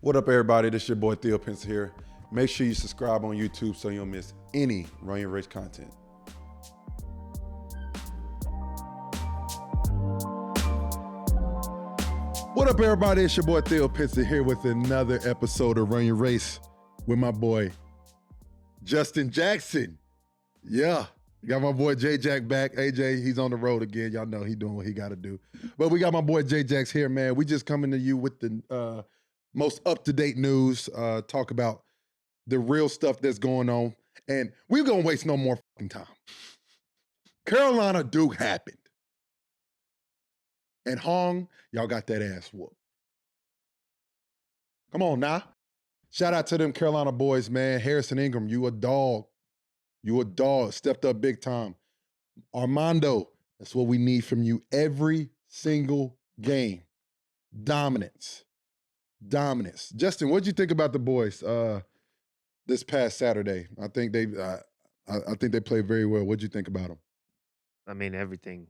What up, everybody? This is your boy Theo Pinson here. Make sure you subscribe on YouTube so you don't miss any Run Your Race content. What up, everybody? It's your boy Theo Pinson here with another episode of Run Your Race with my boy Justin Jackson. Yeah, got my boy J Jack back. AJ, he's on the road again. Y'all know he doing what he got to do. But we got my boy J Jax here, man. We just coming to you with the most up-to-date news, talk about the real stuff that's going on. And we're going to waste no more fucking time. Carolina Duke happened. And Hong, y'all got that ass whooped. Come on now. Shout out to them Carolina boys, man. Harrison Ingram, you a dog. You a dog. Stepped up big time. Armando, that's what we need from you every single game. Dominance. Justin, what'd you think about the boys this past Saturday? I think they played very well. What'd you think about them? I mean, everything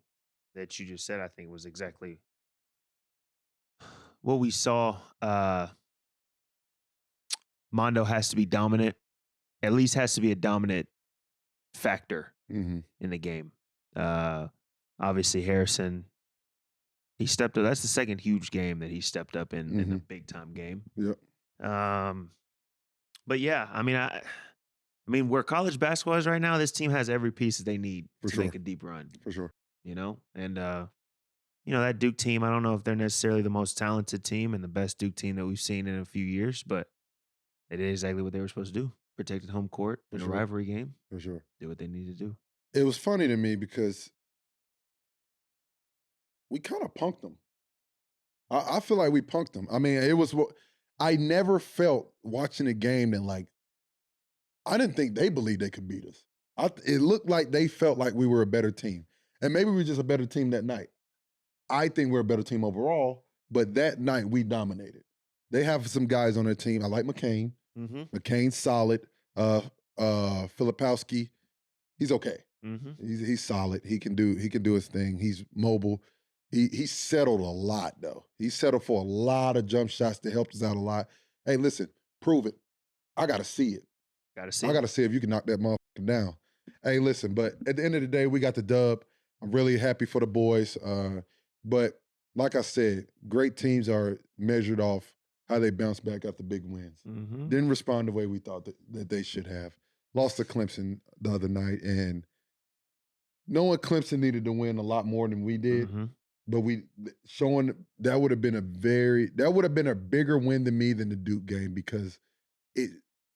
that you just said, I think, was exactly what we saw. Mondo has to be dominant, at least has to be a dominant factor in the game. Obviously, Harrison, he stepped up. That's the second huge game that he stepped up in a big-time game. Yep. But, yeah, I mean, where college basketball is right now, this team has every piece that they need to make a deep run. For sure. You know? And, that Duke team, I don't know if they're necessarily the most talented team and the best Duke team that we've seen in a few years, but they did exactly what they were supposed to do. Protected home court in a rivalry game. For sure. Did what they needed to do. It was funny to me because we kind of punked them. I feel like we punked them. I mean, I never felt watching a game that, I didn't think they believed they could beat us. It looked like they felt like we were a better team. And maybe we were just a better team that night. I think we're a better team overall, but that night we dominated. They have some guys on their team. I like McCain. McCain's solid. Filipowski, he's okay. He's solid. He can do his thing. He's mobile. He settled a lot, though. He settled for a lot of jump shots that helped us out a lot. Hey, listen, prove it. I got to see it. I got to see if you can knock that motherfucker down. Hey, listen, but at the end of the day, we got the dub. I'm really happy for the boys. But like I said, great teams are measured off how they bounce back after big wins. Didn't respond the way we thought that they should have. Lost to Clemson the other night, and knowing Clemson needed to win a lot more than we did, but that would have been a bigger win than me than the Duke game because it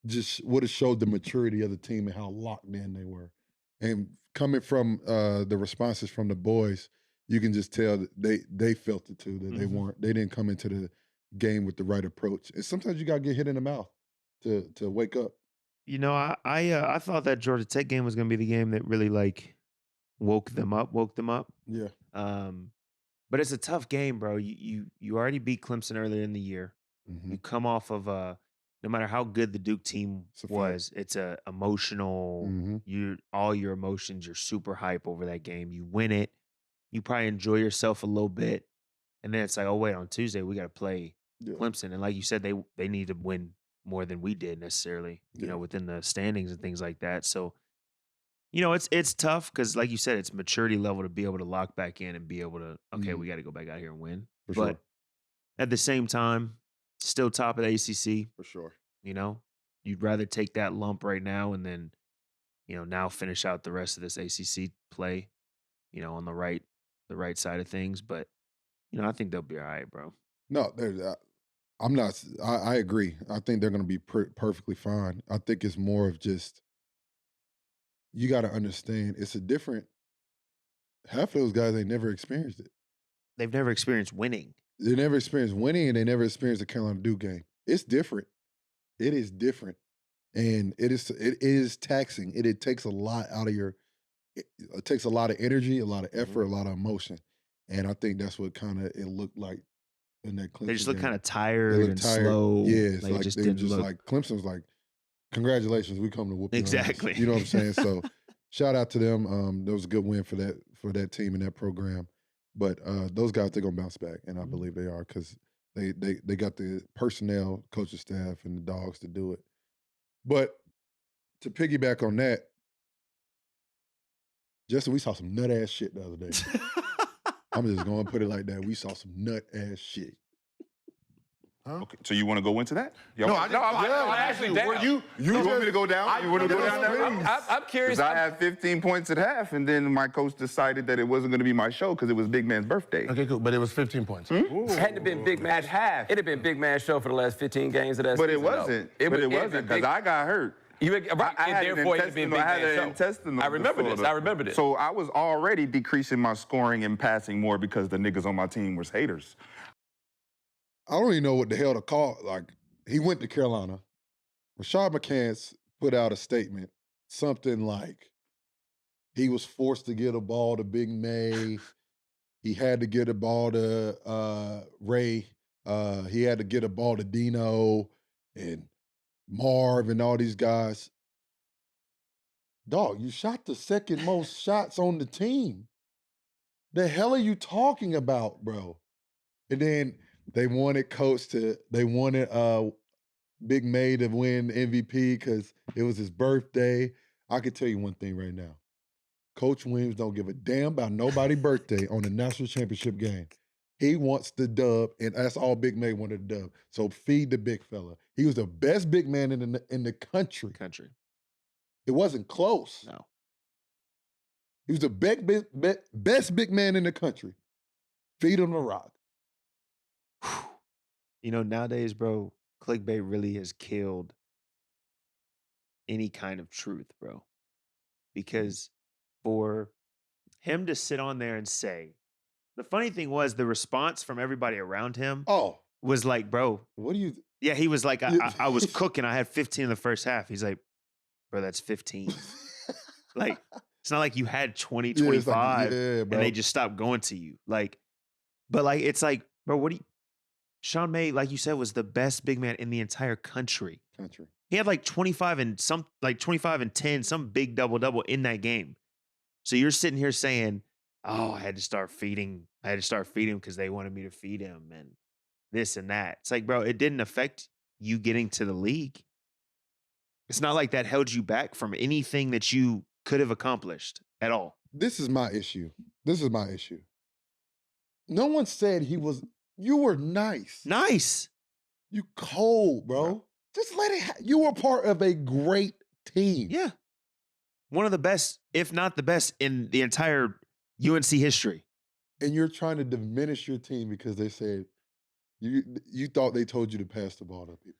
just would have showed the maturity of the team and how locked in they were. And coming from the responses from the boys, you can just tell that they felt it too, that they didn't come into the game with the right approach. And sometimes you gotta get hit in the mouth to wake up. You know, I thought that Georgia Tech game was gonna be the game that really woke them up. Yeah. But it's a tough game, bro. You already beat Clemson earlier in the year. You come off of no matter how good the Duke team was, it's a emotional. All your emotions, you're super hype over that game. You win it, you probably enjoy yourself a little bit, and then it's like, oh wait, on Tuesday we got to play Clemson, and like you said, they need to win more than we did necessarily, within the standings and things like that. So, it's tough because, like you said, it's maturity level to be able to lock back in and be able to, okay, we got to go back out here and win. But at the same time, still top of the ACC. For sure. You'd rather take that lump right now and then, now finish out the rest of this ACC play, on the right side of things. But, I think they'll be all right, bro. No, I'm not. I agree. I think they're going to be perfectly fine. I think it's more of just, you got to understand, it's a different, half of those guys, they never experienced it. They've never experienced winning. They never experienced winning, and they never experienced the Carolina Duke game. It's different. It is different. And it is taxing. It takes a lot out of it takes a lot of energy, a lot of effort, a lot of emotion. And I think that's what kind of it looked like in that Clemson They just look game. kind of tired and slow. Yeah, it's Like, like just they were didn't just look- like, Clemson was like, congratulations, we come to whoop your ass. Exactly. You know what I'm saying? So shout out to them. That was a good win for that team and that program. But those guys, they're going to bounce back, and I believe they are because They got the personnel, coaching staff, and the dogs to do it. But to piggyback on that, Justin, we saw some nut ass shit the other day. I'm just going to put it like that. We saw some nut ass shit. Huh? Okay, so you want to go into that? No, I'm actually down. You want me to go down? You want to go down that? I'm curious. Because I had 15 points at half, and then my coach decided that it wasn't going to be my show because it was Big Man's birthday. Okay, cool. But it was 15 points. It hadn't have been Big Man at half. It'd have been Big Man show for the last 15 games of that But season. it wasn't. It wasn't because I got hurt. I had an intestinal I remember disorder. this. I remember this. So I was already decreasing my scoring and passing more because the niggas on my team was haters. I don't even know what the hell to call. Like, he went to Carolina. Rashad McCants put out a statement, something like he was forced to get a ball to Big May. He had to get a ball to Ray. He had to get a ball to Dino and Marv and all these guys. Dog, you shot the second most shots on the team. The hell are you talking about, bro? And then they wanted Big May to win MVP because it was his birthday. I can tell you one thing right now. Coach Williams don't give a damn about nobody's birthday on the national championship game. He wants the dub, and that's all Big May wanted, the dub. So feed the big fella. He was the best big man in the country. It wasn't close. No. He was the best big man in the country. Feed him the rock. You know, nowadays, bro, clickbait really has killed any kind of truth, bro. Because for him to sit on there and say, the funny thing was the response from everybody around him was like, bro. What do you... Yeah, he was like, I was cooking. I had 15 in the first half. He's like, bro, that's 15. Like, it's not like you had 20, 25, and they just stopped going to you. Like, but like, it's like, bro, what do you... Sean May, like you said, was the best big man in the entire country. He had like 25 and 10, some big double-double in that game. So you're sitting here saying, oh, I had to start feeding him because they wanted me to feed him and this and that. It's like, bro, it didn't affect you getting to the league. It's not like that held you back from anything that you could have accomplished at all. This is my issue. No one said you were nice. Nice. You cold, bro. Just let it you were part of a great team. Yeah. One of the best, if not the best, in the entire UNC history. And you're trying to diminish your team because they said you thought they told you to pass the ball to people.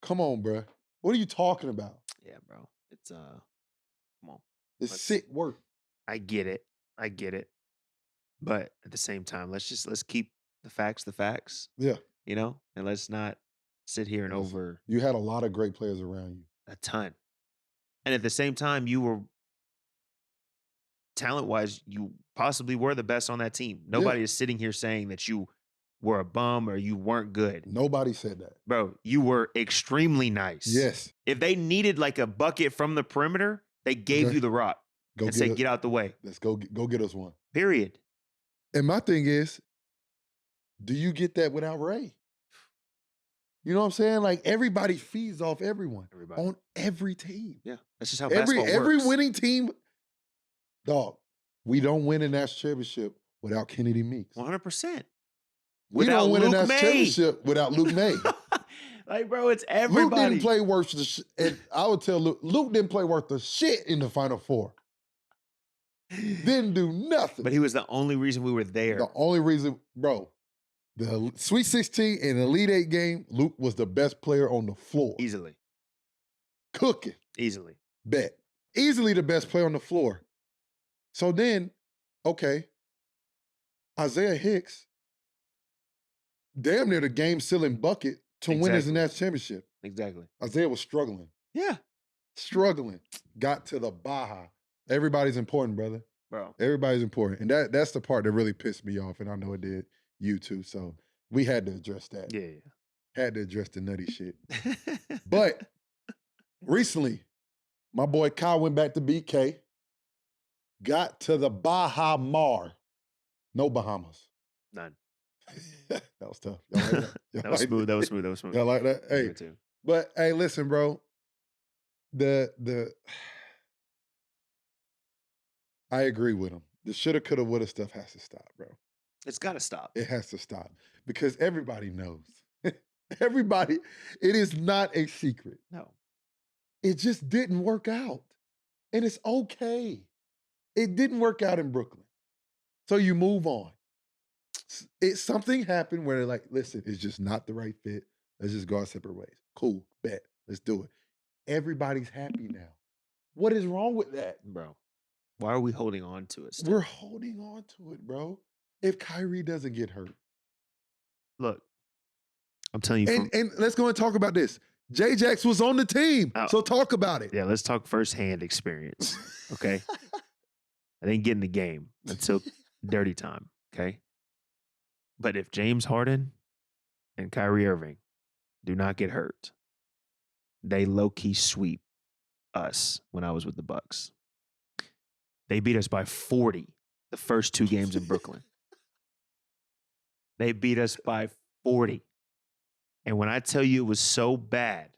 Come on, bro. What are you talking about? Yeah, bro. It's come on. It's sick work. I get it. But at the same time, let's keep the facts. Yeah. You know, and let's not sit here and over. You had a lot of great players around you. A ton. And at the same time, you were talent-wise, you possibly were the best on that team. Nobody is sitting here saying that you were a bum or you weren't good. Nobody said that. Bro, you were extremely nice. Yes. If they needed like a bucket from the perimeter, they gave you the rock and said, get out the way. Let's go get us one. Period. And my thing is, do you get that without Ray? You know what I'm saying? Like, everybody feeds off everyone on every team. Yeah, that's just how basketball works. Every winning team, dog, we don't win a national championship without Kennedy Meeks. 100%. We don't win a national championship without Luke May. Like, bro, it's everybody. Luke didn't play worth and I would tell Luke didn't play worth the shit in the Final Four. Didn't do nothing. But he was the only reason we were there. The only reason, bro. The Sweet 16 and Elite 8 game, Luke was the best player on the floor. Easily. Cooking. Easily. Bet. Easily the best player on the floor. So then, okay, Isaiah Hicks, damn near the game-sealing bucket to win his national championship. Exactly. Isaiah was struggling. Yeah. Struggling. Got to the Baja. Everybody's important, brother. Bro. Everybody's important. And that's the part that really pissed me off, and I know it did you too. So we had to address that. Yeah. Had to address the nutty shit. But recently, my boy Kyle went back to BK, got to the Baja Mar. No Bahamas. None. That was tough. Y'all like that? That was smooth. That was smooth. That was smooth. Y'all like that? Hey, but hey, listen, bro. I agree with him. The shoulda, coulda, woulda stuff has to stop, bro. It's got to stop. It has to stop because everybody knows. Everybody, it is not a secret. No. It just didn't work out. And it's okay. It didn't work out in Brooklyn. So you move on. Something happened where they're like, listen, it's just not the right fit. Let's just go our separate ways. Cool, bet. Let's do it. Everybody's happy now. What is wrong with that? Bro, why are we holding on to it still? We're holding on to it, bro. If Kyrie doesn't get hurt. Look, I'm telling you. And let's go and talk about this. J-Jax was on the team, so talk about it. Yeah, let's talk firsthand experience, okay? I didn't get in the game until dirty time, okay? But if James Harden and Kyrie Irving do not get hurt, they low-key sweep us when I was with the Bucks. They beat us by 40 the first 2 games in Brooklyn. They beat us by 40. And when I tell you it was so bad,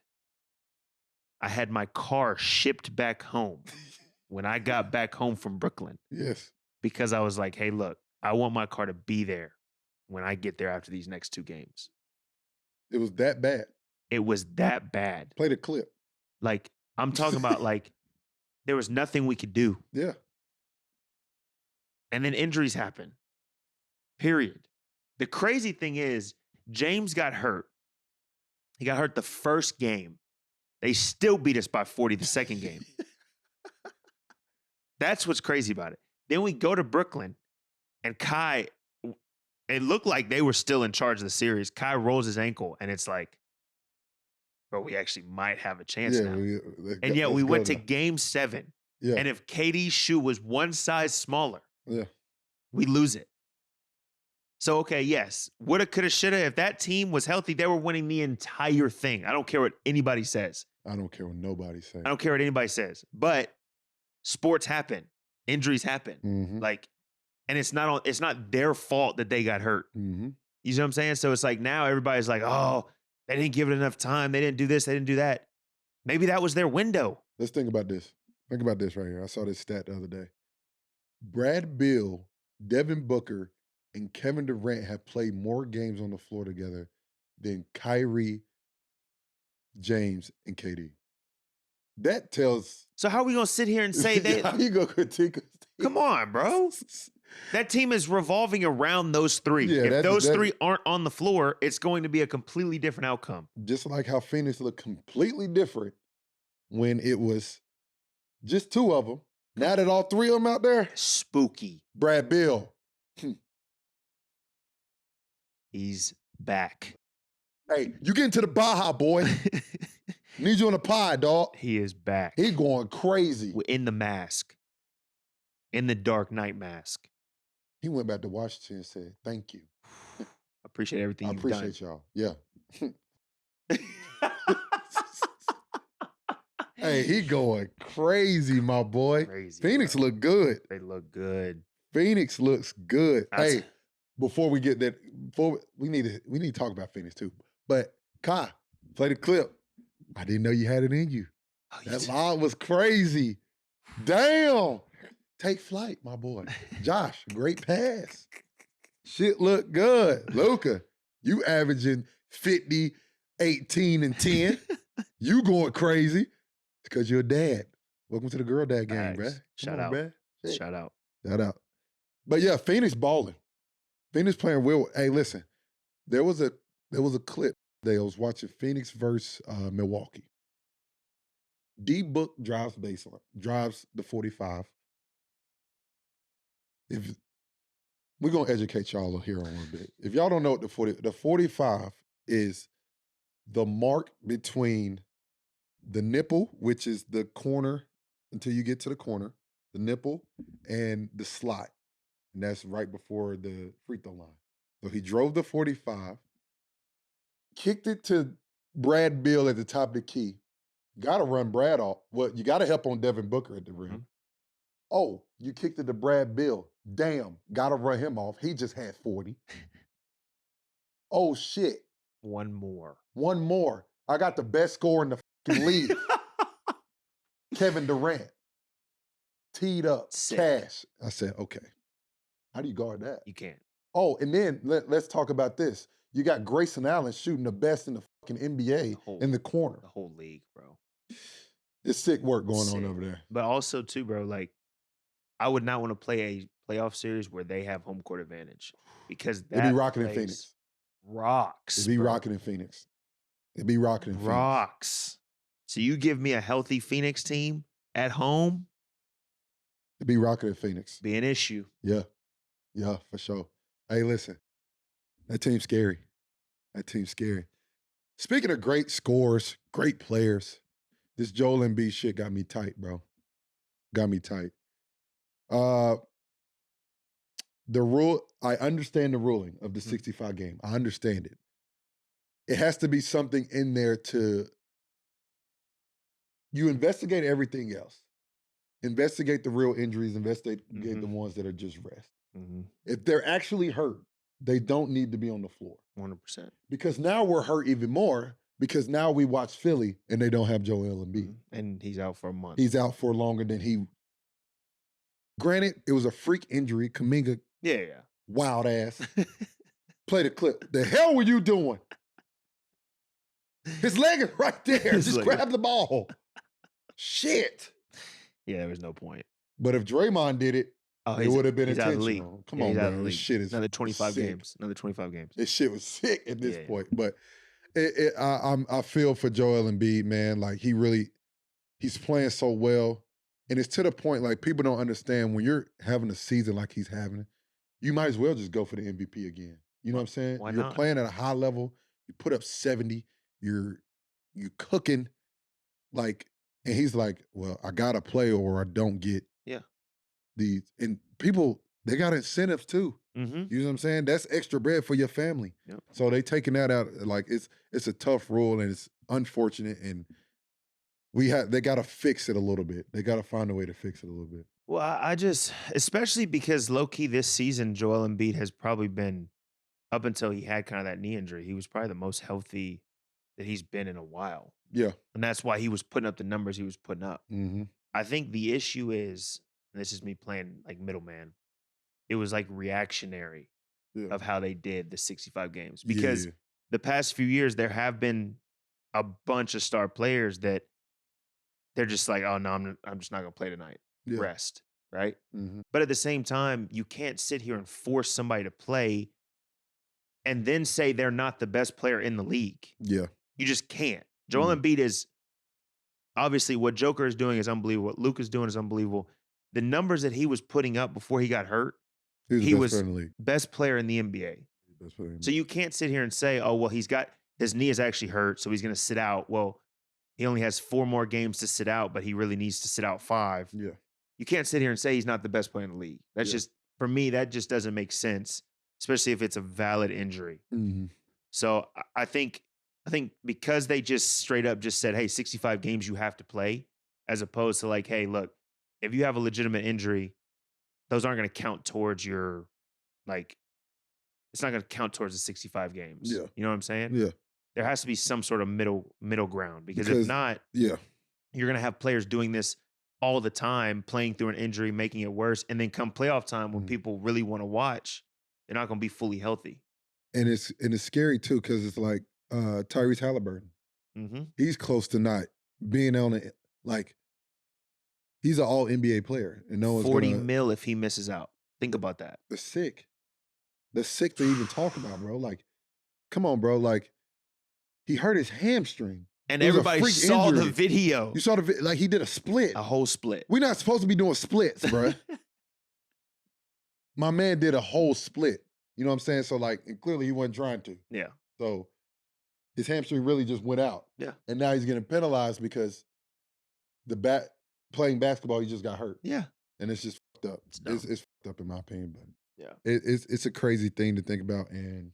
I had my car shipped back home when I got back home from Brooklyn. Yes. Because I was like, hey, look, I want my car to be there when I get there after these next 2 games. It was that bad. It was that bad. Play the clip. Like, I'm talking about like, there was nothing we could do. Yeah. And then injuries happen. Period. The crazy thing is, James got hurt. He got hurt the first game. They still beat us by 40 the second game. That's what's crazy about it. Then we go to Brooklyn, and Kai, it looked like they were still in charge of the series. Kai rolls his ankle, and it's like, bro, we actually might have a chance now. And yet we went to game 7. Yeah. And if KD's shoe was one size smaller, we lose it. So, okay, yes, woulda, coulda, shoulda. If that team was healthy, they were winning the entire thing. I don't care what anybody says. I don't care what nobody says. I don't care what anybody says. But sports happen. Injuries happen. Mm-hmm. Like, and it's not their fault that they got hurt. Mm-hmm. You know what I'm saying? So it's like now everybody's like, oh, they didn't give it enough time. They didn't do this. They didn't do that. Maybe that was their window. Let's think about this. Think about this right here. I saw this stat the other day. Brad Beal, Devin Booker, and Kevin Durant have played more games on the floor together than Kyrie, James, and KD. That tells... So how are we going to sit here and say that? How you going to critique us? Come on, bro. That team is revolving around those 3. Yeah, if those 3 aren't on the floor, it's going to be a completely different outcome. Just like how Phoenix looked completely different when it was just 2 of them. Now that all 3 of them out there... Spooky. Brad Beal. He's back. Hey, you get into the Baja, boy. Need you on the pod, dog. He is back. He going crazy. In the mask. In the Dark Knight mask. He went back to Washington and said, thank you. I appreciate everything you've done. I appreciate y'all. Yeah. Hey, he going crazy, my boy. Crazy, Phoenix bro. look good. They look good. Phoenix looks good. Hey, before we get that, we need to talk about Phoenix too. But Kai, play the clip. I didn't know you had it in you. Oh, that line was crazy. Damn. Take flight, my boy. Josh, great pass. Shit look good. Luka, you averaging 50, 18, and 10. You going crazy. It's because you're a dad. Welcome to the girl dad game, bruh. Shout out. Shout out. Shout out. But yeah, Phoenix balling. Phoenix playing well. Hey, listen, there was a clip that I was watching Phoenix versus Milwaukee. D-Book drives baseline, drives the 45. If we're gonna educate y'all here on a little bit. If y'all don't know what the 45 is the mark between the nipple, which is the corner until you get to the corner, the nipple, and the slot. And that's right before the free throw line. So he drove the 45, kicked it to Brad Beal at the top of the key. Got to run Brad off. Well, you got to help on Devin Booker at the rim. Mm-hmm. Oh, you kicked it to Brad Beal. Damn, got to run him off. He just had 40. oh shit, One more. I got the best scorer in the fucking league. Kevin Durant. Teed up. Sick. Cash. I said, okay. How do you guard that? You can't. Oh, and then let's talk about this. You got Grayson Allen shooting the best in the fucking NBA in the corner. The whole league, bro. It's sick work going on over there. But also, too, bro, like, I would not want to play a playoff series where they have home court advantage because that It'd be rocking in Phoenix. Rocks. It'd be rocking in Phoenix. It'd be rocking in Phoenix. Rocks. So you give me a healthy Phoenix team at home. It'd be rocking in Phoenix. Be an issue. Yeah. Yeah, for sure. Hey, listen. That team's scary. Speaking of great scores, great players, this Joel Embiid shit got me tight, bro. Got me tight. The rule, I understand the ruling of the 65 game. I understand it. It has to be something in there you investigate everything else. Investigate the real injuries, investigate the ones that are just rest. If they're actually hurt, they don't need to be on the floor. 100%. Because now we're hurt even more because now we watch Philly and they don't have Joel Embiid. And he's out for a month. He's out for longer than he. Granted, it was a freak injury. Kuminga, wild ass. Play the clip. The hell were you doing? His leg is right there. Just grab the ball. Shit. Yeah, there was no point. But if Draymond did it, it would have been intentional. Come on, man. This shit is another 25 sick. games. Another 25 games. This shit was sick at this point. But I feel for Joel Embiid, man. Like he's playing so well. And it's to the point, like, people don't understand when you're having a season like he's having, you might as well just go for the MVP again. You know what I'm saying? Why You're not? playing at a high level. You put up 70. You're cooking. Like, and he's like, well, I got to play or I don't get these. And people, they got incentives too. You know what I'm saying? That's extra bread for your family. Yep. So they taking that out. Like, it's a tough rule and it's unfortunate. And they got to fix it a little bit. They got to find a way to fix it a little bit. Well, I just, especially because low-key this season, Joel Embiid has probably been, up until he had kind of that knee injury, he was probably the most healthy that he's been in a while. Yeah. And that's why he was putting up the numbers he was putting up. I think the issue is, and this is me playing like middleman, it was like reactionary of how they did the 65 games. Because the past few years, there have been a bunch of star players that they're just like, oh, no, I'm just not going to play tonight. Rest, right? But at the same time, you can't sit here and force somebody to play and then say they're not the best player in the league. Yeah. You just can't. Joel Embiid is, obviously, what Joker is doing is unbelievable. What Luke is doing is unbelievable. The numbers that he was putting up before he got hurt, he was best player in the NBA. So you can't sit here and say, oh, well, his knee is actually hurt, so he's going to sit out. Well, he only has 4 more games to sit out, but he really needs to sit out 5. Yeah. You can't sit here and say he's not the best player in the league. That's just, for me, that just doesn't make sense, especially if it's a valid injury. So I think because they just straight up just said, hey, 65 games you have to play, as opposed to like, hey, look, if you have a legitimate injury, those aren't going to count towards your, like, it's not going to count towards the 65 games. Yeah. You know what I'm saying? Yeah. There has to be some sort of middle ground because if not, you're going to have players doing this all the time, playing through an injury, making it worse, and then come playoff time when people really want to watch, they're not going to be fully healthy. And it's scary too because it's like Tyrese Haliburton. He's close to not being on it. Like, he's an all NBA player, and no one's 40 mil if he misses out. Think about that. That's sick. That's sick to even talk about, bro. Like, come on, bro. Like, he hurt his hamstring. And everybody saw the video. You saw the video. Like, he did a split. A whole split. We're not supposed to be doing splits, bro. My man did a whole split. You know what I'm saying? So, like, and clearly he wasn't trying to. Yeah. So, his hamstring really just went out. Yeah. And now he's getting penalized because playing basketball, he just got hurt. Yeah. And it's just fucked up. It's fucked up in my opinion, but it's a crazy thing to think about. And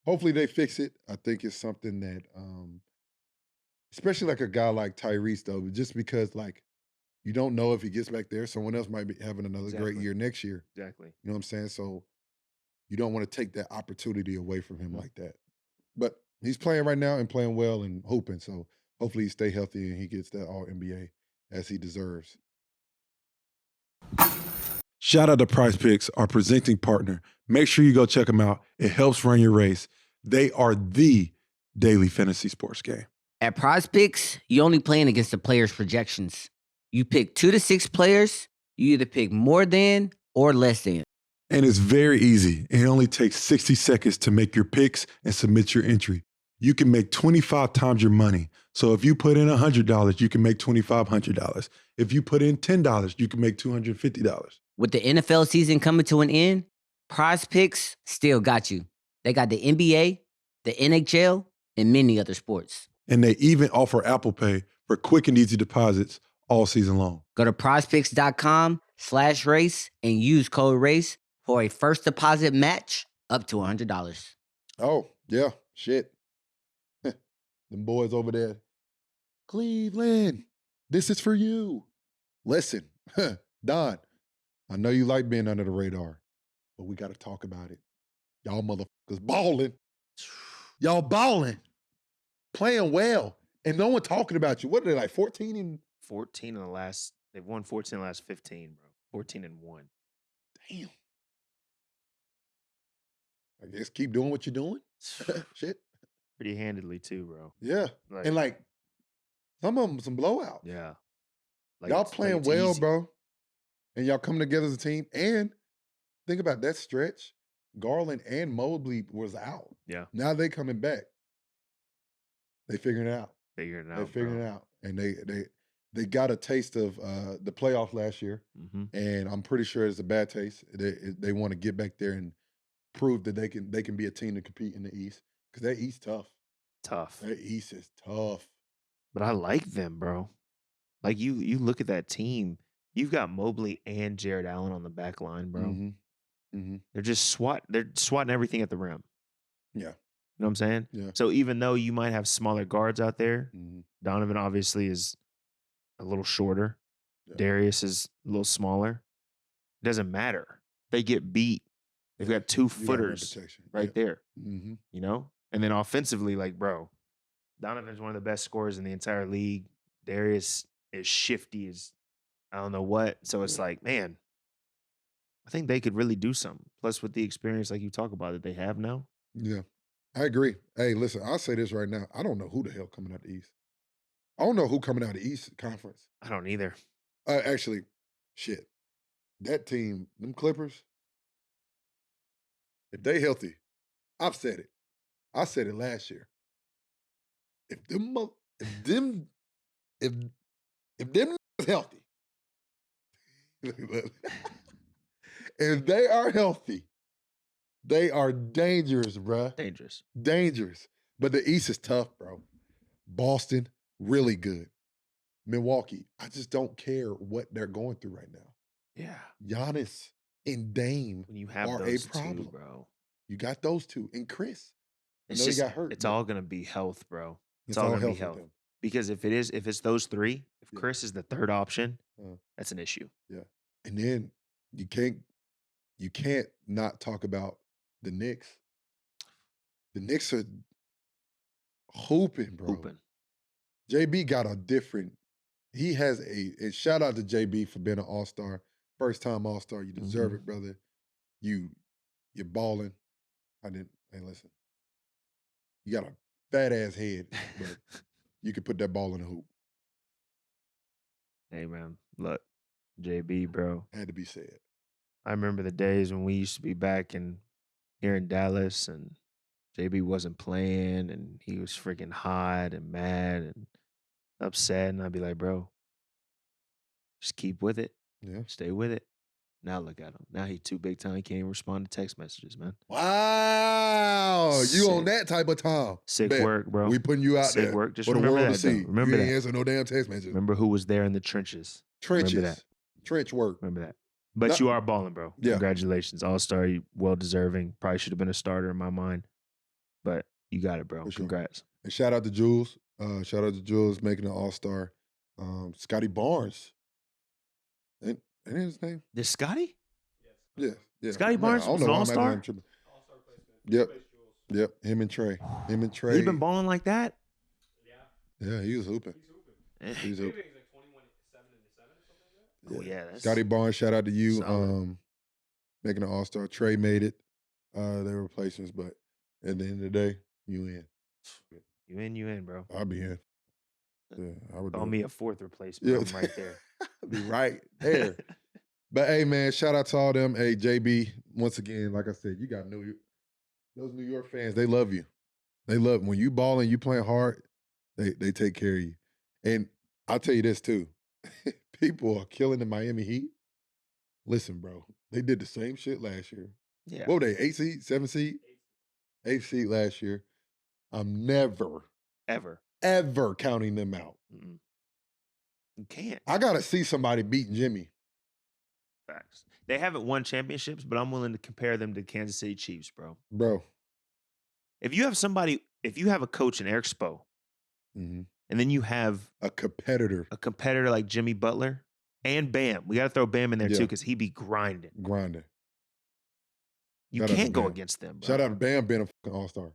hopefully they fix it. I think it's something that, especially like a guy like Tyrese, though, just because, like, you don't know if he gets back there. Someone else might be having another great year next year. Exactly. You know what I'm saying? So you don't want to take that opportunity away from him like that. But he's playing right now and playing well and hooping. So hopefully he stay healthy and he gets that All-NBA as he deserves. Shout out to Prize Picks, our presenting partner. Make sure you go check them out. It helps run your race. They are the daily fantasy sports game. At Prize Picks, you're only playing against the players' projections. You pick 2 to 6 players. You either pick more than or less than. And it's very easy. It only takes 60 seconds to make your picks and submit your entry. You can make 25 times your money. So if you put in $100, you can make $2,500. If you put in $10, you can make $250. With the NFL season coming to an end, Prize Picks still got you. They got the NBA, the NHL, and many other sports. And they even offer Apple Pay for quick and easy deposits all season long. Go to prizepicks.com/race and use code RACE for a first deposit match up to $100. Oh, yeah, shit. Them boys over there. Cleveland, this is for you. Listen, Don, I know you like being under the radar, but we got to talk about it. Y'all motherfuckers balling. Y'all balling. Playing well. And no one talking about you. What are they, like 14 and... 14 in the last... They've won 14 in the last 15, bro. 14 and 1. Damn. I guess keep doing what you're doing. Shit. Pretty handedly, too, bro. Yeah. And, like, some of them some blowout. Yeah. Like y'all playing well, easy. Bro. And y'all coming together as a team. And think about that stretch. Garland and Mobley was out. Yeah. Now they coming back. They figuring it out. They figuring it out. And they got a taste of the playoff last year. Mm-hmm. And I'm pretty sure it's a bad taste. They want to get back there and prove that they can be a team to compete in the East. Because that East tough. That East is tough. But I like them, bro. Like you look at that team. You've got Mobley and Jared Allen on the back line, bro. Mm-hmm. Mm-hmm. They're swatting everything at the rim. Yeah. You know what I'm saying? Yeah. So even though you might have smaller guards out there, mm-hmm. Donovan obviously is a little shorter. Yeah. Darius is a little smaller. It doesn't matter. They get beat. They've got 2 footers right there. Mm-hmm. You know? And then offensively, like, bro, Donovan's one of the best scorers in the entire league. Darius is shifty as I don't know what. So it's like, man, I think they could really do something. Plus with the experience like you talk about that they have now. Yeah, I agree. Hey, listen, I'll say this right now. I don't know who the hell coming out the East. I don't know who coming out the East Conference. I don't either. Actually, shit. That team, them Clippers, if they healthy, I've said it. I said it last year. If them is healthy, if they are healthy, they are dangerous, bruh. Dangerous. But the East is tough, bro. Boston, really good. Milwaukee, I just don't care what they're going through right now. Yeah. Giannis and Dame when you have are those a problem, two, bro. You got those two. And Chris. It's just, he got hurt. It's all gonna be health, bro. It's all gonna be health. Because if it's those 3, if Chris is the third option, that's an issue. Yeah. And then you can't not talk about the Knicks. The Knicks are hooping, bro. JB got a different. He has and shout out to JB for being an all-star. First time all-star. You deserve it, brother. You're balling. Hey, listen. You got a fat ass head, but you can put that ball in the hoop. Hey man, look, JB, bro. Had to be said. I remember the days when we used to be back here in Dallas and JB wasn't playing and he was freaking hot and mad and upset. And I'd be like, bro, just keep with it. Yeah. Stay with it. Now look at him. Now he's too big time. He can't even respond to text messages, man. Wow. You on that type of time. Sick work, bro. We putting you out there. Sick work. Just for the remember world that. to see. Remember you that. ain't answer no damn text messages. Remember who was there in the trenches. Remember that. Trench work. Remember that. But you are balling, bro. Yeah. Congratulations. All-star, you well-deserving. Probably should have been a starter in my mind. But you got it, bro. Congrats. And shout out to Jules. Shout out to Jules making an all-star. Scotty Barnes. Ain't his name? This Scotty? Yeah. Scotty Barnes was an all-star? Yep. Yep, him and Trey. He been balling like that? Yeah, he was hooping. He was hooping. Oh, yeah. Scotty Barnes, shout out to you. Solid. Making an all-star. Trey made it. They were replacements, but at the end of the day, you in. You in, bro. I'll be in. Yeah, I would Call do me it. a fourth replacement. Yeah. I'm right there. Be right there. But hey, man, shout out to all them. Hey, JB, once again, like I said, you got those New York fans. They love you. They love when you balling, you playing hard. They take care of you. And I'll tell you this too. People are killing the Miami Heat. Listen, bro, they did the same shit last year. Yeah. What were they? 8 seed, 7 seed, 8 seed last year. I'm never, ever counting them out. Mm-mm. You can't. I gotta see somebody beating Jimmy. Facts. They haven't won championships, but I'm willing to compare them to Kansas City Chiefs, bro. Bro. If you have a coach in Eric Spo, and then you have a competitor like Jimmy Butler and Bam. We got to throw Bam in there too because he be grinding. You can't go against them, bro. Shout out to Bam being a fucking all-star.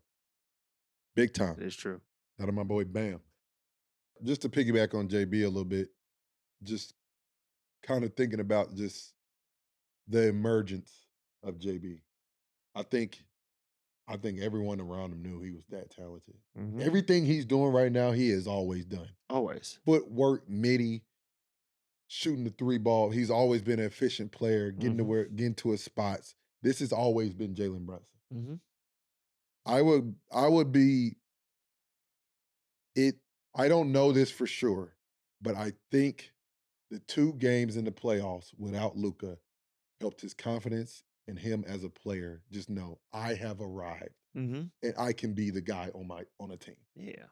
Big time. It is true. Shout out to my boy Bam. Just to piggyback on JB a little bit, just kind of thinking about just the emergence of JB. I think everyone around him knew he was that talented. Mm-hmm. Everything he's doing right now, he has always done. Always. Footwork, midi, shooting the three ball. He's always been an efficient player, getting to his spots. This has always been Jalen Brunson. Mm-hmm. I would be it. I don't know this for sure, but I think the 2 games in the playoffs without Luka helped his confidence and him as a player. Just know I have arrived, and I can be the guy on a team. Yeah.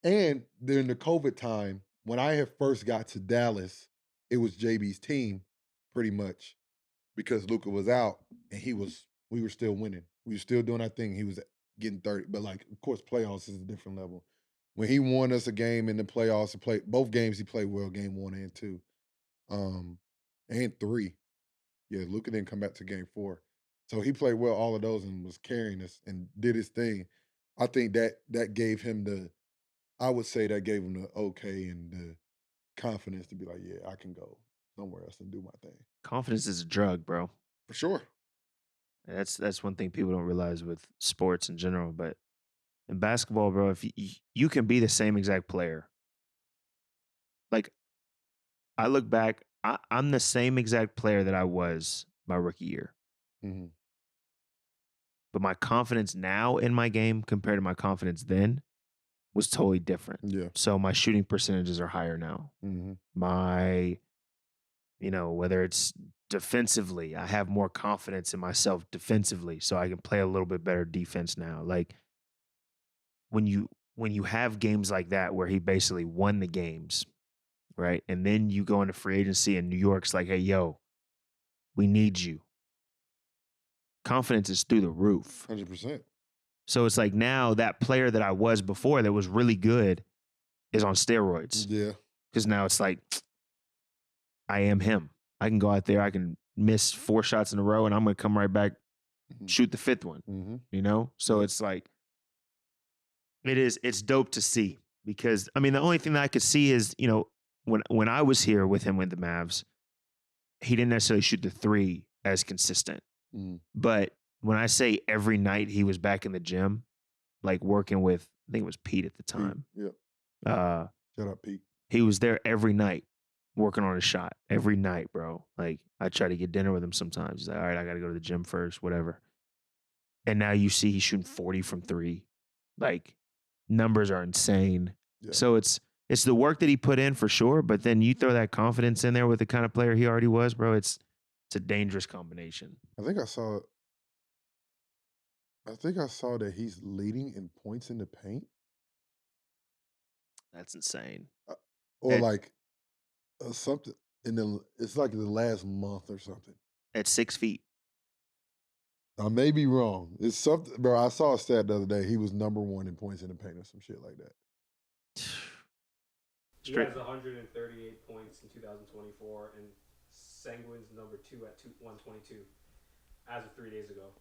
And during the COVID time, when I had first got to Dallas, it was JB's team, pretty much, because Luka was out and we were still winning. We were still doing our thing. He was getting 30, but like, of course, playoffs is a different level. When he won us a game in the playoffs, both games he played well, game 1 and 2, and 3. Yeah, Luka didn't come back to game 4. So he played well all of those and was carrying us and did his thing. I think that gave him the okay and the confidence to be like, yeah, I can go somewhere else and do my thing. Confidence is a drug, bro. For sure. That's one thing people don't realize with sports in general, but in basketball, bro, if you can be the same exact player. Like, I look back, I'm the same exact player that I was my rookie year. Mm-hmm. But my confidence now in my game compared to my confidence then was totally different. Yeah. So my shooting percentages are higher now. Mm-hmm. My, whether it's defensively, I have more confidence in myself defensively, so I can play a little bit better defense now. Like, when you have games like that where he basically won the games, right? And then you go into free agency and New York's like, hey, yo, we need you. Confidence is through the roof. 100%. So it's like now that player that I was before that was really good is on steroids. Yeah. Because now it's like, I am him. I can go out there, I can miss 4 shots in a row, and I'm going to come right back, shoot the 5th one, So it's like, it's dope to see because, I mean, the only thing that I could see is, when I was here with him with the Mavs, he didn't necessarily shoot the 3 as consistent. But when I say every night he was back in the gym, like working with, I think it was Pete at the time. Yeah. Shout out Pete. He was there every night working on a shot every night, bro. Like, I try to get dinner with him sometimes. He's like, all right, I got to go to the gym first, whatever. And now you see he's shooting 40 from 3. Like, numbers are insane. Yeah. So it's the work that he put in for sure, but then you throw that confidence in there with the kind of player he already was, bro. It's a dangerous combination. I think I saw that he's leading in points in the paint. That's insane. Something it's like the last month or something. At 6 feet. I may be wrong. It's something, bro. I saw a stat the other day. He was number 1 in points in the paint or some shit like that. He has 138 points in 2024, and Sanguine's number 2 at 122 as of 3 days ago.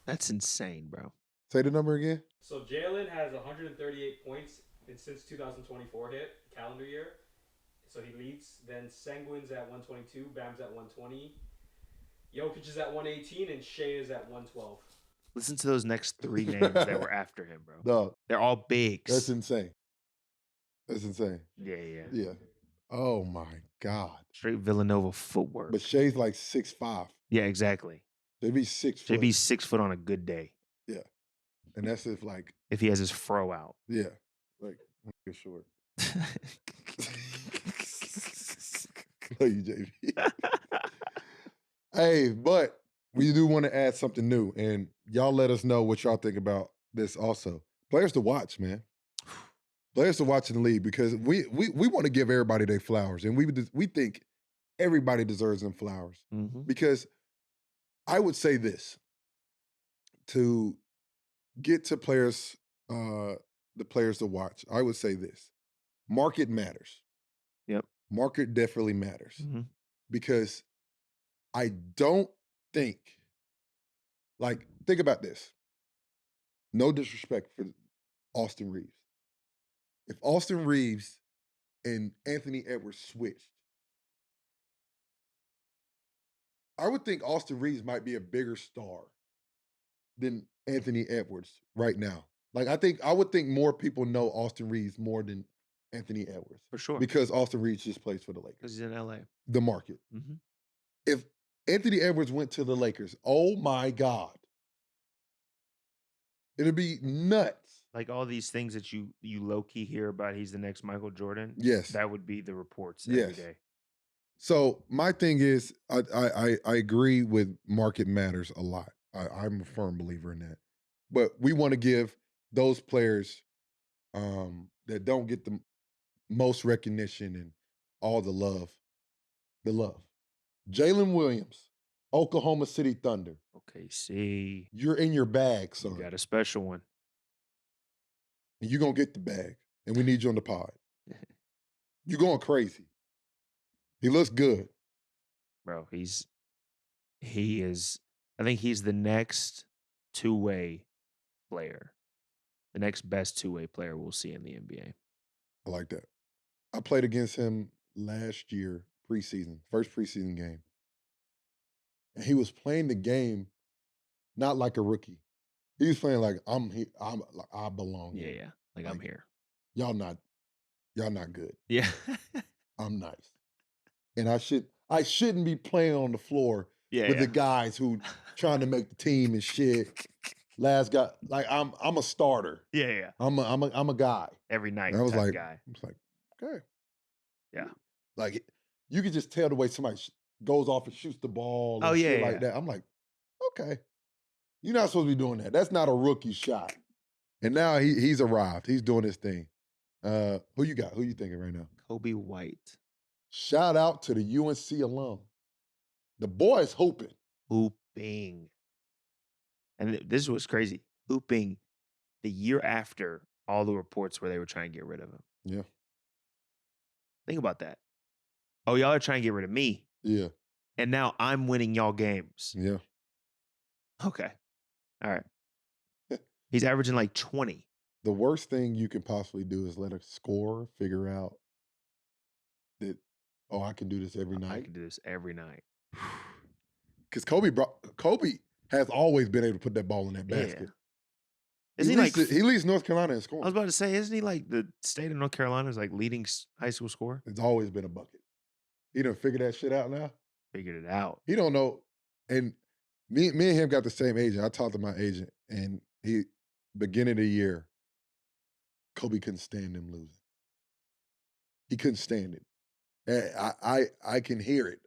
That's insane, bro. Say the number again. So Jalen has 138 points since 2024 hit calendar year. So he leads. Then Sengun's at 122, Bam's at 120, Jokic is at 118, and Shea is at 112. Listen to those next three names that were after him, bro. No, they're all bigs. That's insane. Yeah. Oh my God. Straight Villanova footwork. But Shea's like 6'5". Yeah, exactly. They'd be 6 foot. Should be 6 foot on a good day. Yeah. And that's if he has his fro out. Yeah. Like, you're short. Love you, JV. Hey, but we do want to add something new, and y'all let us know what y'all think about this also. Players to watch, man. Players to watch in the league, because we want to give everybody their flowers, and we think everybody deserves them flowers. Mm-hmm. Because I would say this, to get to players, the players to watch, I would say this. Market matters. Yep. Market definitely matters. Mm-hmm. Because I don't think, think about this. No disrespect for Austin Reeves. If Austin Reeves and Anthony Edwards switched, I would think Austin Reeves might be a bigger star than Anthony Edwards right now. I would think more people know Austin Reeves more than Anthony Edwards. For sure. Because Austin Reeves just plays for the Lakers. Because he's in LA. The market. Mm-hmm. If Anthony Edwards went to the Lakers, oh my God. It'd be nuts. Like all these things that you low-key hear about, he's the next Michael Jordan. Yes. That would be the reports every day. So my thing is, I agree with market matters a lot. I'm a firm believer in that. But we want to give those players that don't get the most recognition and all the love. Jalen Williams, Oklahoma City Thunder. Okay, see. You're in your bag, son. You got a special one. And you're going to get the bag. And we need you on the pod. You're going crazy. He looks good. Bro, he is, I think he's the next two-way player. The next best two-way player we'll see in the NBA. I like that. I played against him last year, preseason, first preseason game. And he was playing the game not like a rookie. He was playing like I belong here. Yeah. Like I'm here. Y'all not good. Yeah. I'm nice. And I shouldn't be playing on the floor with the guys who trying to make the team and shit. Last guy, I'm a starter. Yeah. I'm a guy. Every night. And I was like, guy. Okay. Yeah. Like you could just tell the way somebody goes off and shoots the ball. Oh, shit like that. I'm like, okay. You're not supposed to be doing that. That's not a rookie shot. And now he's arrived. He's doing his thing. Who you got? Who you thinking right now? Kobe White. Shout out to the UNC alum. The boy's hooping. Hooping. And this was crazy. Hooping the year after all the reports where they were trying to get rid of him. Yeah. Think about that. Oh, y'all are trying to get rid of me. Yeah. And now I'm winning y'all games. Yeah. Okay. All right. He's averaging like 20. The worst thing you can possibly do is let a scorer figure out that, I can do this every night. I can do this every night. Because Kobe has always been able to put that ball in that basket. Yeah. He leads North Carolina in scoring. I was about to say, isn't he like the state of North Carolina's like leading high school scorer? It's always been a bucket. He done figured that shit out now. Figured it out. He don't know. And me and him got the same agent. I talked to my agent, and beginning of the year, Kobe couldn't stand him losing. He couldn't stand it. And I can hear it.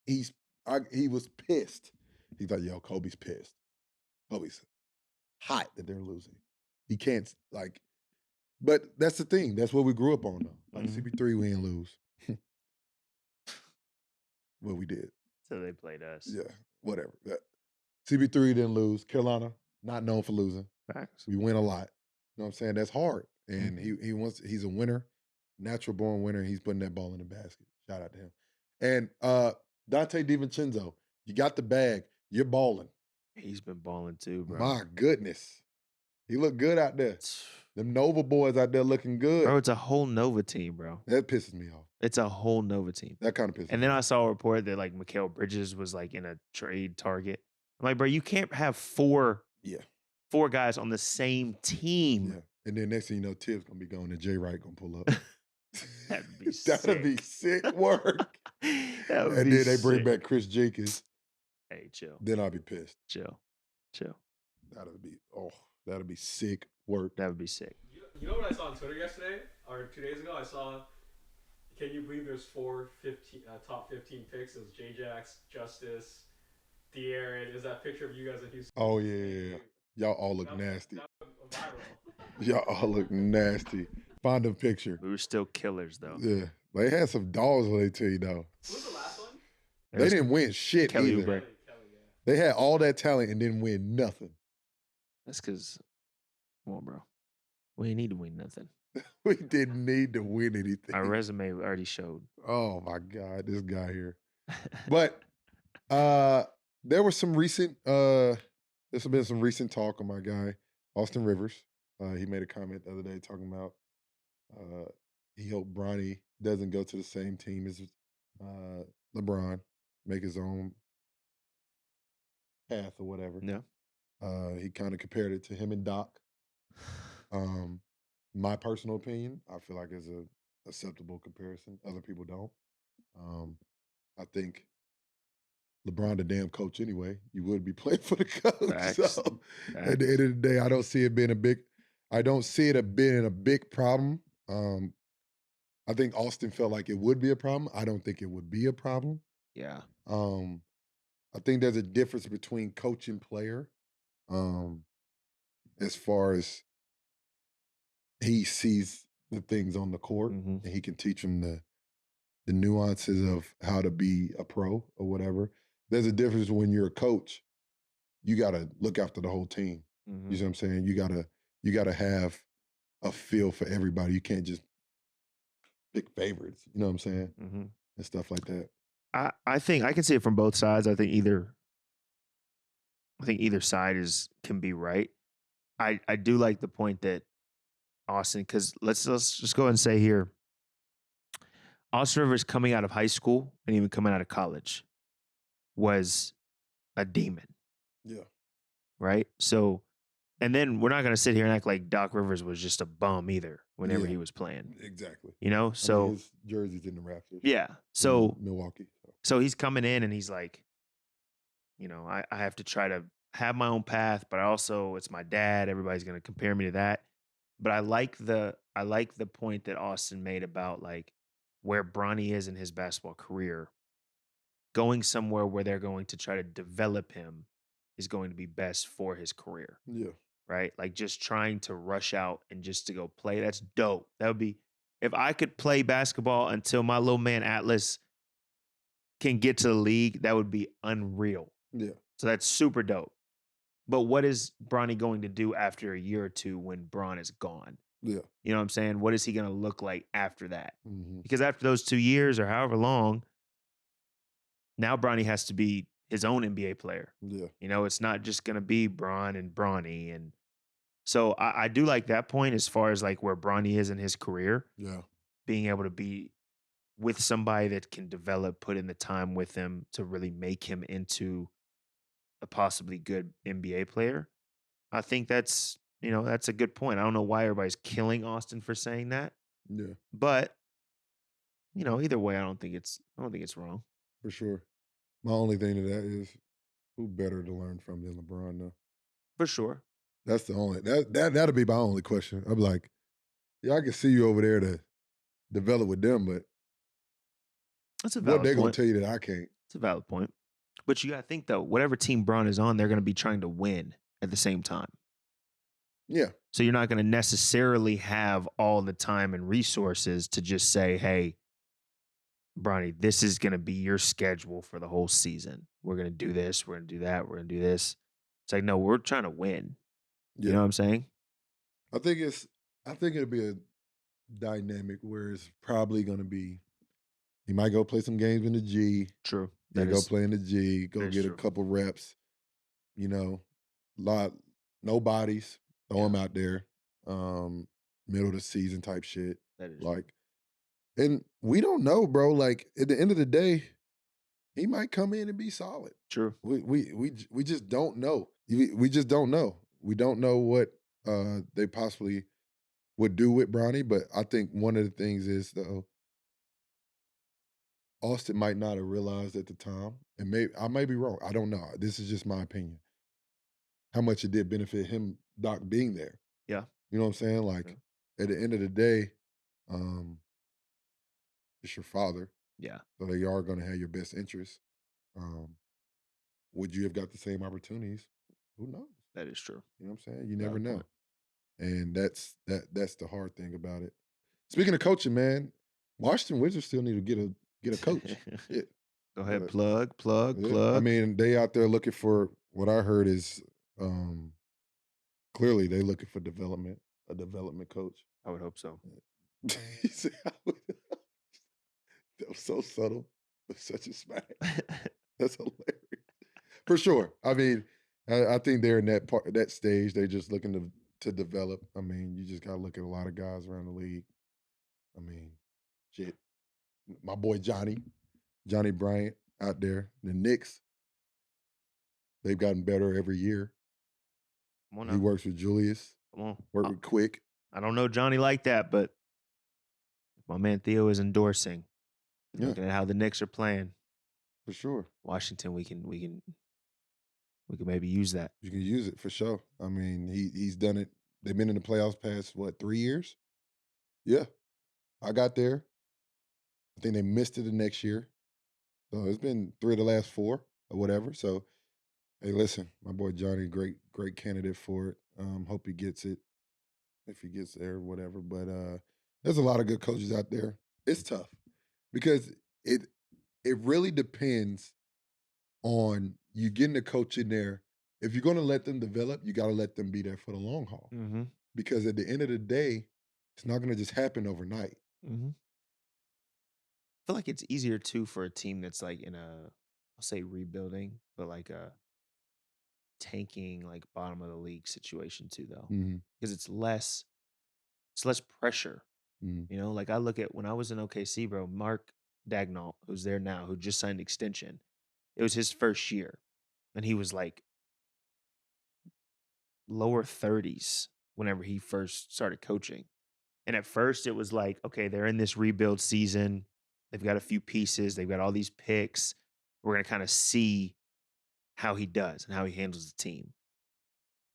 He was pissed. He's like, yo, Kobe's pissed. Kobe's hot that they're losing. He can't, but that's the thing. That's what we grew up on, though. CP3, we didn't lose. Well, we did. So they played us. Yeah, whatever. CP3 didn't lose. Carolina, not known for losing. Facts. We win a lot. You know what I'm saying? That's hard. And he's a winner, natural born winner. He's putting that ball in the basket. Shout out to him. And Dante DiVincenzo, you got the bag. You're balling. He's been balling too, bro. My goodness. He looked good out there. Them Nova boys out there looking good. Bro, it's a whole Nova team, bro. That pisses me off. It's a whole Nova team. That kind of pisses me off. And then I saw a report that like Mikal Bridges was like in a trade target. I'm like, bro, you can't have four guys on the same team. Yeah. And then next thing you know, Tibbs gonna be going and Jay Wright gonna pull up. That'd be sick. That'd be sick work. And then they bring back Chris Jenkins. Hey, chill. Then I'll be pissed. Chill. That'll be sick work. That would be sick. You know what I saw on Twitter yesterday or 2 days ago? I saw. Can you believe there's top 15 picks? It was J-Jax, Justice, De'Aaron. Is that picture of you guys at Houston? Oh yeah. Y'all all look nasty. Y'all all look nasty. Find a picture. We were still killers though. Yeah. They had some dogs on their team though. Who was the last one? They didn't win shit Kelly either. Oubre. They had all that talent and didn't win nothing. That's because, come on, bro. We ain't need to win nothing. We didn't need to win anything. Our resume already showed. Oh my God, this guy here. But there was some recent there's been some recent talk on my guy, Austin Rivers. He made a comment the other day talking about he hoped Bronny doesn't go to the same team as LeBron, make his own path or whatever. Yeah. He kind of compared it to him and Doc. My personal opinion, I feel like it's a acceptable comparison. Other people don't. I think LeBron the damn coach anyway. You would be playing for the coach. Facts. So at the end of the day, I don't see it being a big problem. I think Austin felt like it would be a problem. I don't think it would be a problem. Yeah. I think there's a difference between coach and player. As far as he sees the things on the court and he can teach them the nuances of how to be a pro or whatever. There's a difference when you're a coach. You got to look after the whole team. You see what I'm saying? You gotta have a feel for everybody. You can't just pick favorites. You know what I'm saying? And stuff like that. I think I can see it from both sides. I think either side can be right. I do like the point that Austin, because let's just go ahead and say here, Austin Rivers coming out of high school and even coming out of college was a demon. Yeah. Right? So, and then we're not going to sit here and act like Doc Rivers was just a bum either whenever he was playing. Exactly. You know? So, I mean, his jersey's in the Raptors. Yeah. So, Milwaukee. So he's coming in and he's like, you know, I have to try to have my own path, but also it's my dad. Everybody's going to compare me to that. But I like the point that Austin made about like where Bronny is in his basketball career. Going somewhere where they're going to try to develop him is going to be best for his career. Yeah. Right? Like just trying to rush out and just to go play. That's dope. That would be, if I could play basketball until my little man Atlas can get to the league, that would be unreal. Yeah. So that's super dope. But what is Bronny going to do after a year or two when Bron is gone? Yeah. You know what I'm saying? What is he going to look like after that? Because after those 2 years or however long, now Bronny has to be his own NBA player. Yeah. You know, it's not just going to be Bron and Bronny. And so I do like that point as far as like where Bronny is in his career. Yeah. Being able to be with somebody that can develop, put in the time with him to really make him into a possibly good NBA player. I think that's a good point. I don't know why everybody's killing Austin for saying that. Yeah. But, you know, either way, I don't think it's wrong. For sure. My only thing to that is who better to learn from than LeBron though? For sure. That's the only that'll be my only question. I'm like, yeah, I can see you over there to develop with them, but that's a valid what they're point. Gonna tell you that I can't. It's a valid point. But you gotta think though, whatever team Bron is on, they're gonna be trying to win at the same time. Yeah. So you're not gonna necessarily have all the time and resources to just say, hey, Bronny, this is going to be your schedule for the whole season. We're going to do this. We're going to do that. We're going to do this. It's like, no, we're trying to win. Yeah. You know what I'm saying? I think it'll be a dynamic where it's probably going to be, he might go play some games in the G. True. Go play in the G, go get true. a couple reps, you know, no bodies. throw him out there, middle of the season type shit. That is like, and we don't know, bro. Like at the end of the day, he might come in and be solid. true. We just don't know. We just don't know. We don't know what they possibly would do with Bronny. But I think one of the things is though, Austin might not have realized at the time, and I may be wrong. I don't know. This is just my opinion. How much it did benefit him, Doc, being there. Yeah. You know what I'm saying? Like at the end of the day, it's your father. Yeah. So they are going to have your best interest. Would you have got the same opportunities? Who knows? That is true. You know what I'm saying? You never Valid know. point. And that's the hard thing about it. Speaking of coaching, man, Washington Wizards still need to get a coach. Shit. Go ahead, Yeah. plug. I mean, they out there looking for what I heard is clearly they looking for a development coach. I would hope so. He said, that was so subtle, but such a smack. That's hilarious. For sure. I mean, I think they're in that stage. They're just looking to develop. I mean, you just got to look at a lot of guys around the league. I mean, shit. My boy Johnnie Bryant out there. The Knicks, they've gotten better every year. Come on He now. works with Julius. Come on. Work with Quick. I don't know Johnnie like that, but my man Theo is endorsing. Yeah. Looking at how the Knicks are playing. For sure. Washington, we can maybe use that. You can use it for sure. I mean, he's done it. They've been in the playoffs past, 3 years? Yeah. I got there. I think they missed it the next year. So it's been 3 of the last 4 or whatever. So, hey, listen, my boy Johnnie, great candidate for it. Hope he gets it if he gets there or whatever. But there's a lot of good coaches out there. It's tough because it really depends on you getting a coach in there. If you're going to let them develop, you got to let them be there for the long haul. Mm-hmm. Because at the end of the day, it's not going to just happen overnight. Mm-hmm. I feel like it's easier too for a team that's like in I'll say rebuilding, but like a tanking, like bottom of the league situation too, though, because it's less pressure. You know, like I look at when I was in OKC, bro, Mark Dagnall, who's there now, who just signed extension. It was his first year, and he was like lower 30s whenever he first started coaching. And at first it was like, okay, they're in this rebuild season. They've got a few pieces. They've got all these picks. We're going to kind of see how he does and how he handles the team.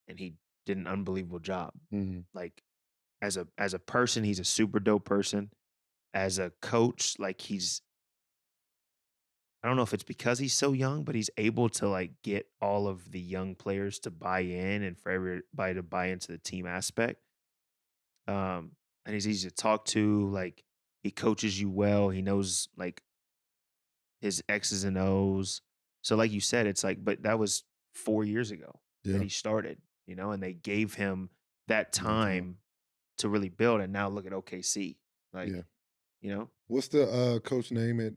And he did an unbelievable job. Like as a person, he's a super dope person. As a coach, like I don't know if it's because he's so young, but he's able to like get all of the young players to buy in and for everybody to buy into the team aspect. And he's easy to talk to. Like he coaches you well. He knows like his X's and O's. So like you said, it's like, but that was 4 years ago that he started, you know, and they gave him that time to really build. And now look at OKC. Like, you know. What's the coach name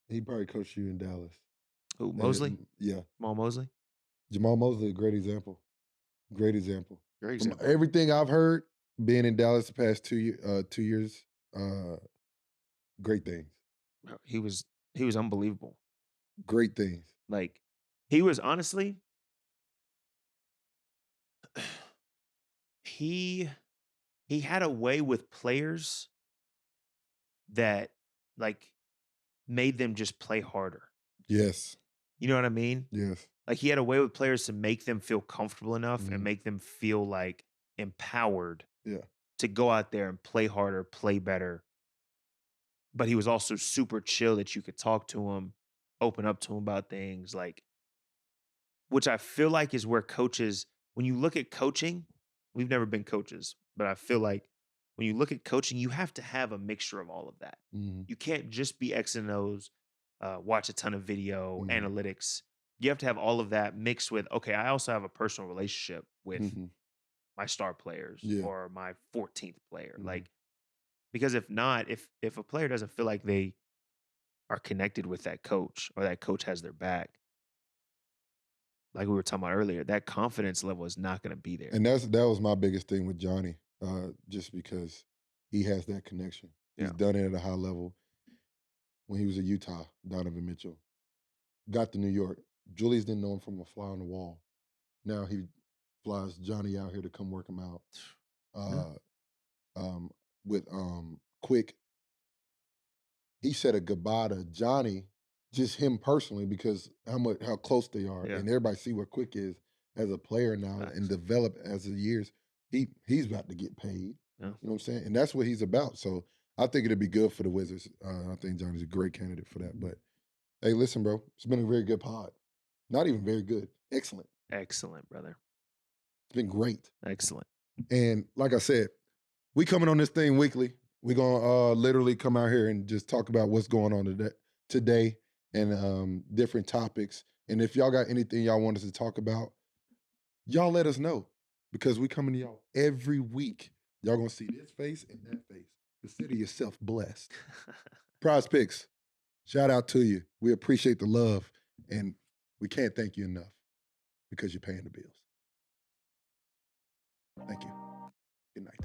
he probably coached you in Dallas. Who, Mosley? Yeah. Jamal Mosley? Jamal Mosley, great example. Great example. Great example. From everything I've heard, being in Dallas the past 2 years, great things. He was unbelievable. Great things. Like he was honestly he had a way with players that like made them just play harder. Yes. You know what I mean? Yes. Like he had a way with players to make them feel comfortable enough and make them feel like empowered to go out there and play harder, play better. But he was also super chill that you could talk to him, open up to him about things, like, which I feel like is where coaches, when you look at coaching, we've never been coaches, but I feel like when you look at coaching, you have to have a mixture of all of that. You can't just be X and O's, watch a ton of video, analytics. You have to have all of that mixed with, okay, I also have a personal relationship with my star players or my 14th player. Like, because if not, if a player doesn't feel like they are connected with that coach or that coach has their back, like we were talking about earlier, that confidence level is not going to be there. And that was my biggest thing with Johnnie, just because he has that connection. He's done it at a high level. When he was at Utah, Donovan Mitchell got to New York. Julius didn't know him from a fly on the wall. Now he flies Johnnie out here to come work him out. With Quick, he said a goodbye to Johnnie, just him personally, because how close they are, and everybody see what Quick is as a player now and develop as the years. He's about to get paid. You know what I'm saying? And that's what he's about. So I think it'd be good for the Wizards. I think Johnnie's a great candidate for that. But hey, listen, bro, it's been a very good pod. Not even very good. Excellent. Excellent, brother. It's been great. Excellent. And like I said, we coming on this thing weekly. We're gonna literally come out here and just talk about what's going on today and different topics. And if y'all got anything y'all want us to talk about, y'all let us know, because we coming to y'all every week. Y'all gonna see this face and that face. Consider yourself blessed. Prize Picks, shout out to you. We appreciate the love, and we can't thank you enough because you're paying the bills. Thank you. Good night.